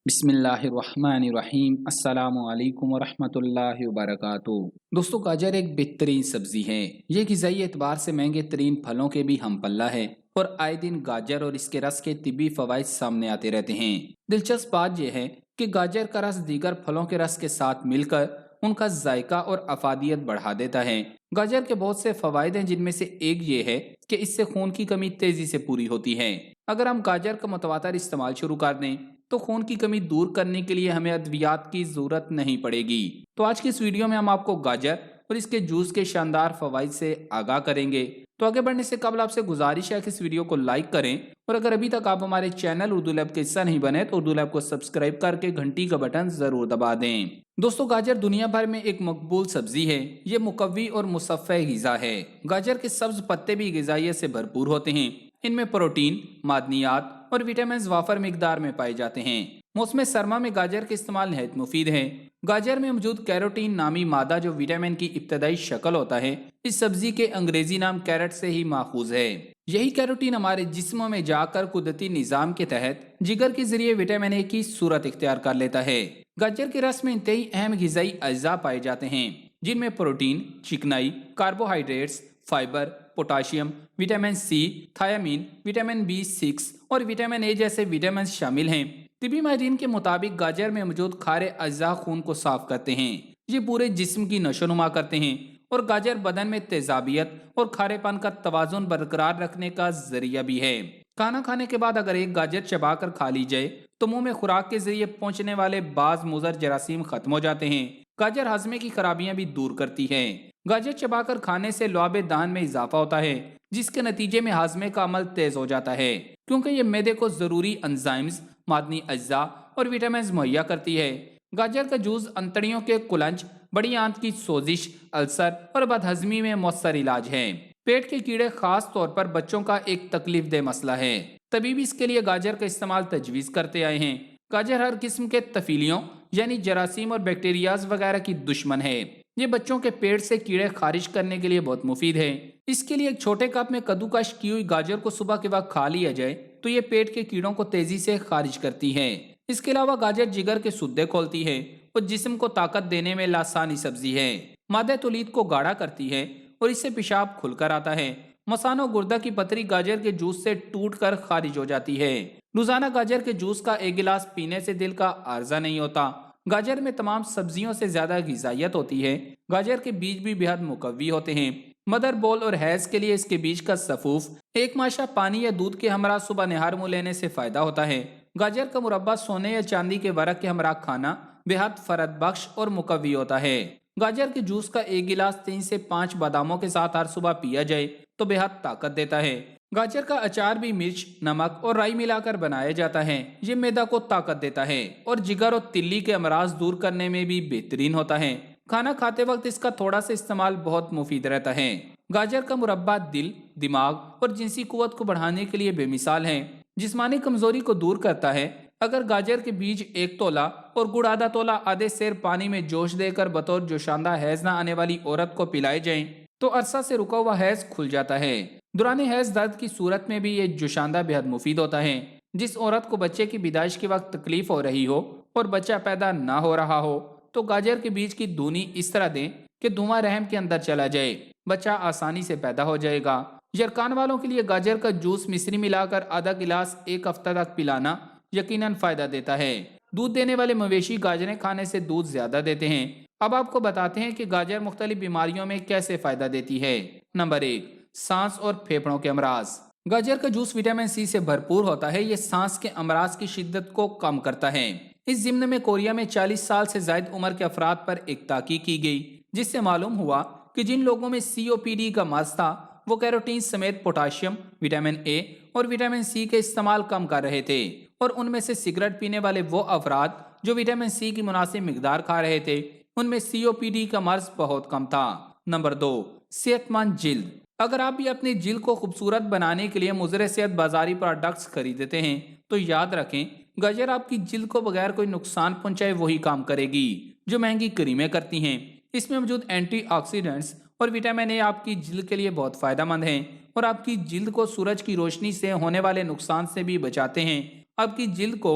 بسم اللہ الرحمن الرحیم السلام علیکم ورحمۃ اللہ وبرکاتہ۔ دوستو، گاجر ایک بہترین سبزی ہے۔ یہ غذائی اعتبار سے مہنگے ترین پھلوں کے بھی ہم پلہ ہے اور آئے دن گاجر اور اس کے رس کے طبی فوائد سامنے آتے رہتے ہیں۔ دلچسپ بات یہ ہے کہ گاجر کا رس دیگر پھلوں کے رس کے ساتھ مل کر ان کا ذائقہ اور افادیت بڑھا دیتا ہے۔ گاجر کے بہت سے فوائد ہیں، جن میں سے ایک یہ ہے کہ اس سے خون کی کمی تیزی سے پوری ہوتی ہے۔ اگر ہم گاجر کا متواتر استعمال شروع کر دیں تو خون کی کمی دور کرنے کے لیے ہمیں ادویات کی ضرورت نہیں پڑے گی۔ تو آج کی اس ویڈیو میں ہم آپ کو گاجر اور اس کے جوس کے شاندار فوائد سے آگاہ کریں گے۔ تو آگے بڑھنے سے قبل آپ سے گزارش ہے کہ اس ویڈیو کو لائک کریں، اور اگر ابھی تک آپ ہمارے چینل اردو لیب کے حصہ نہیں بنے تو اردو لیب کو سبسکرائب کر کے گھنٹی کا بٹن ضرور دبا دیں۔ دوستو، گاجر دنیا بھر میں ایک مقبول سبزی ہے۔ یہ مقوی اور مصفح غذا ہے۔ گاجر کے سبز پتے بھی غذائیت سے بھرپور ہوتے ہیں۔ ان میں پروٹین، معدنیات اور وٹامنز وافر مقدار میں پائے جاتے ہیں۔ موسم سرما میں گاجر کا استعمال نہایت مفید ہے۔ گاجر میں موجود کیروٹین نامی مادہ، جو وٹامن کی ابتدائی شکل ہوتا ہے، اس سبزی کے انگریزی نام کیرٹ سے ہی ماخوذ ہے۔ یہی کیروٹین ہمارے جسم میں جا کر قدرتی نظام کے تحت جگر کے ذریعے وٹامن اے کی صورت اختیار کر لیتا ہے۔ گاجر کے رس میں انتہائی اہم غذائی اجزاء پائے جاتے ہیں، جن میں پروٹین، چکنائی، carbohydrates, fibre, potassium, vitamin C, thiamine, vitamin B6 اور وٹامن اے جیسے وٹامنز شامل ہیں۔ طبی ماہرین کے مطابق گاجر میں موجود کھارے اجزاء خون کو صاف کرتے ہیں۔ یہ پورے جسم کی نشو و نما کرتے ہیں، اور گاجر بدن میں تیزابیت اور کھارے پن کا توازن برقرار رکھنے کا ذریعہ بھی ہے۔ کھانا کھانے کے بعد اگر ایک گاجر چبا کر کھا لی جائے تو منہ میں خوراک کے ذریعے پہنچنے والے بعض مضر جراثیم ختم ہو جاتے ہیں۔ گاجر ہاضمے کی خرابیاں بھی دور کرتی ہے۔ گاجر چبا کر کھانے سے لعاب دہن میں اضافہ ہوتا ہے، جس کے نتیجے میں ہاضمے کا عمل تیز ہو جاتا ہے، کیونکہ یہ معدے کو ضروری انزائمز، معدنی اجزاء اور وٹامنز مہیا کرتی ہے۔ گاجر کا جوس انتڑیوں کے قلنج، بڑی آنت کی سوزش، السر اور بد ہضمی میں مؤثر علاج ہے۔ پیٹ کے کیڑے خاص طور پر بچوں کا ایک تکلیف دہ مسئلہ ہے۔ طبیب اس کے لیے گاجر کا استعمال تجویز کرتے آئے ہیں۔ گاجر ہر قسم کے طفیلیوں یعنی جراثیم اور بیکٹیریاز وغیرہ کی دشمن ہے۔ یہ بچوں کے پیٹ سے کیڑے خارج کرنے کے لیے بہت مفید ہے۔ اس کے لیے ایک چھوٹے کپ میں کدوکش کی ہوئی گاجر کو صبح کے وقت کھا لیا جائے تو یہ پیٹ کے کیڑوں کو تیزی سے خارج کرتی ہے۔ اس کے علاوہ گاجر جگر کے سدے کھولتی ہے اور جسم کو طاقت دینے میں لاسانی سبزی ہے۔ مادہ تولید کو گاڑھا کرتی ہے اور اس سے پیشاب کھل کر آتا ہے۔ مثانہ و گردہ کی پتری گاجر کے جوس سے ٹوٹ کر خارج ہو جاتی ہے۔ روزانہ گاجر کے جوس کا ایک گلاس پینے سے دل کا عارضہ نہیں ہوتا۔ گاجر میں تمام سبزیوں سے زیادہ غذائیت ہوتی ہے۔ گاجر کے بیج بھی بے حد مقوی ہوتے ہیں۔ مدر بول اور حیض کے لیے اس کے بیج کا سفوف ایک ماشا پانی یا دودھ کے ہمراہ صبح نہار منہ لینے سے فائدہ ہوتا ہے۔ گاجر کا مربع سونے یا چاندی کے ورق کے ہمراہ کھانا بے حد فرد بخش اور مقوی ہوتا ہے۔ گاجر کے جوس کا ایک گلاس 3 سے 5 باداموں کے ساتھ ہر صبح پیا جائے تو بے حد طاقت دیتا ہے۔ گاجر کا اچار بھی مرچ، نمک اور رائی ملا کر بنایا جاتا ہے۔ یہ معدہ کو طاقت دیتا ہے اور جگر اور تلی کے امراض دور کرنے میں بھی بہترین ہوتا ہے۔ کھانا کھاتے وقت اس کا تھوڑا سا استعمال بہت مفید رہتا ہے۔ گاجر کا مربع دل، دماغ اور جنسی قوت کو بڑھانے کے لیے بے مثال ہے۔ جسمانی کمزوری کو دور کرتا ہے۔ اگر گاجر کے بیج 1 تولہ اور گڑ آدھا تولہ آدھے سیر پانی میں جوش دے کر بطور جوشاندہ حیض نہ آنے والی عورت کو پلائے جائیں تو عرصہ سے رکا ہوا حیض کھل جاتا ہے۔ دوران حیض درد کی صورت میں بھی یہ جوشاندہ بے حد مفید ہوتا ہے۔ جس عورت کو بچے کی پیدائش کے وقت تکلیف ہو رہی ہو اور بچہ پیدا نہ ہو رہا ہو تو گاجر کے بیج کی دونی اس طرح دیں کہ دھواں رحم کے اندر چلا جائے، بچہ آسانی سے پیدا ہو جائے گا۔ یرقان والوں کے لیے گاجر کا جوس مصری ملا کر آدھا گلاس 1 ہفتہ تک پلانا یقیناً فائدہ دیتا ہے۔ دودھ دینے والے مویشی گاجریں کھانے سے دودھ زیادہ دیتے ہیں۔ اب آپ کو بتاتے ہیں کہ گاجر مختلف بیماریوں میں کیسے فائدہ دیتی ہے۔ نمبر 1، سانس اور پھیپھڑوں کے امراض۔ گاجر کا جوس وٹامن سی سے بھرپور ہوتا ہے۔ یہ سانس کے امراض کی شدت کو کم کرتا ہے۔ اس ضمن میں کوریا میں 40 سال سے زائد عمر کے افراد پر ایک تحقیق کی گئی، جس سے معلوم ہوا کہ جن لوگوں میں COPD کا مرض تھا وہ کیروٹین سمیت پوٹاشیم، وٹامن اے اور وٹامن سی کے استعمال کم کر رہے تھے، اور ان میں سے سگریٹ پینے والے وہ افراد جو وٹامن سی کی مناسب مقدار کھا رہے تھے ان میں COPD کا مرض بہت کم تھا۔ نمبر 2، صحت مند جلد۔ اگر آپ بھی اپنی جلد کو خوبصورت بنانے کے لیے مضر صحت بازاری پروڈکٹس خریدتے ہیں تو یاد رکھیں، گاجر آپ کی جلد کو بغیر کوئی نقصان پہنچائے وہی کام کرے گی جو مہنگی کریمیں کرتی ہیں۔ اس میں موجود اینٹی آکسیڈنٹس اور وٹامن اے آپ کی جلد کے لیے بہت فائدہ مند ہیں اور آپ کی جلد کو سورج کی روشنی سے ہونے والے نقصان سے بھی بچاتے ہیں۔ آپ کی جلد کو